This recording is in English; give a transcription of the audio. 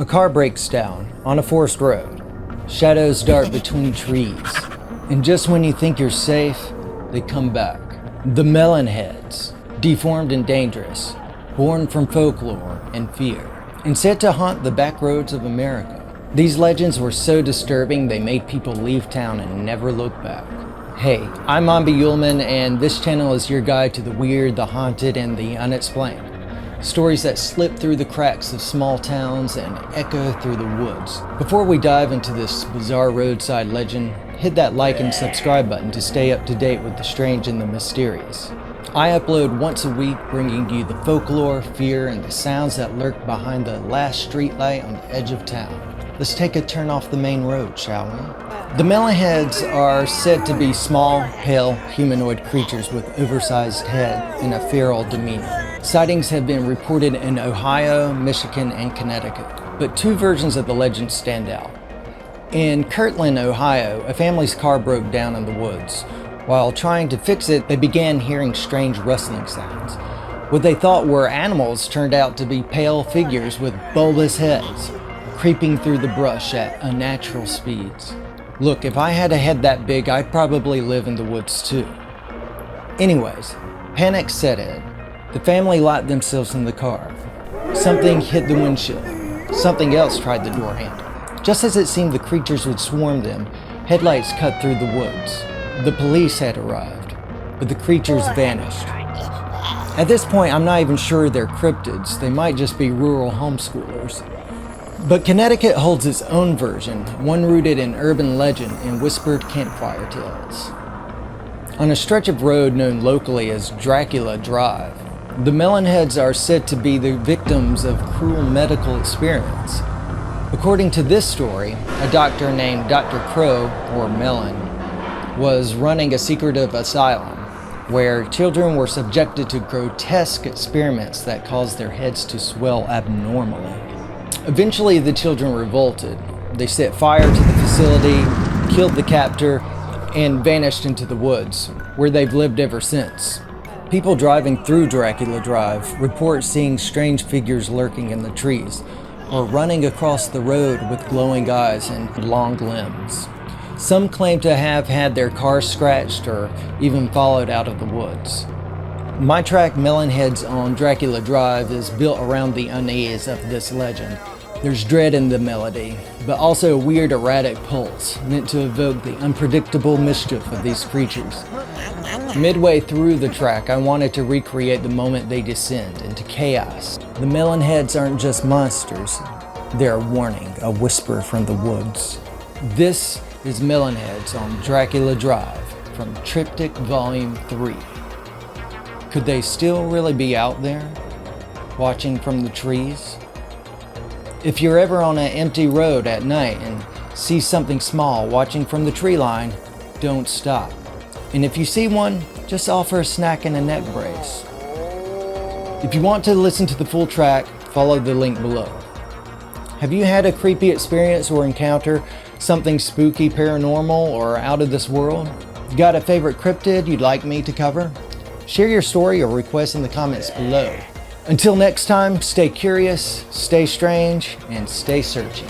A car breaks down on a forest road. Shadows dart between trees. And just when you think you're safe, they come back. The Melon Heads, deformed and dangerous, born from folklore and fear, and said to haunt the backroads of America. These legends were so disturbing they made people leave town and never look back. Hey, I'm Mombi Yuleman, and this channel is your guide to the weird, the haunted, and the unexplained. Stories that slip through the cracks of small towns and echo through the woods. Before we dive into this bizarre roadside legend, hit that like and subscribe button to stay up to date with the strange and the mysterious. I upload once a week, bringing you the folklore, fear, and the sounds that lurk behind the last streetlight on the edge of town. Let's take a turn off the main road, shall we? The Melon Heads are said to be small, pale, humanoid creatures with oversized head and a feral demeanor. Sightings have been reported in Ohio, Michigan, and Connecticut, but two versions of the legend stand out. In Kirtland, Ohio, a family's car broke down in the woods. While trying to fix it, they began hearing strange rustling sounds. What they thought were animals turned out to be pale figures with bulbous heads, creeping through the brush at unnatural speeds. Look, if I had a head that big, I'd probably live in the woods too. Anyways, panic set in. The family locked themselves in the car. Something hit the windshield. Something else tried the door handle. Just as it seemed the creatures would swarm them, headlights cut through the woods. The police had arrived, but the creatures vanished. At this point, I'm not even sure they're cryptids. They might just be rural homeschoolers. But Connecticut holds its own version, one rooted in urban legend and whispered campfire tales. On a stretch of road known locally as Dracula Drive, the Melon Heads are said to be the victims of cruel medical experiments. According to this story, a doctor named Dr. Crow, or Melon, was running a secretive asylum where children were subjected to grotesque experiments that caused their heads to swell abnormally. Eventually, the children revolted. They set fire to the facility, killed the captor, and vanished into the woods, where they've lived ever since. People driving through Dracula Drive report seeing strange figures lurking in the trees, or running across the road with glowing eyes and long limbs. Some claim to have had their cars scratched or even followed out of the woods. My track Melon Heads on Dracula Drive is built around the unease of this legend. There's dread in the melody, but also a weird erratic pulse meant to evoke the unpredictable mischief of these creatures. Midway through the track, I wanted to recreate the moment they descend into chaos. The Melon Heads aren't just monsters, they're a warning, a whisper from the woods. This is Melon Heads on Dracula Drive from Triptych Volume 3. Could they still really be out there, watching from the trees? If you're ever on an empty road at night and see something small watching from the tree line, don't stop. And if you see one, just offer a snack and a neck brace. If you want to listen to the full track, follow the link below. Have you had a creepy experience or encounter something spooky, paranormal, or out of this world? Got a favorite cryptid you'd like me to cover? Share your story or request in the comments below. Until next time, stay curious, stay strange, and stay searching.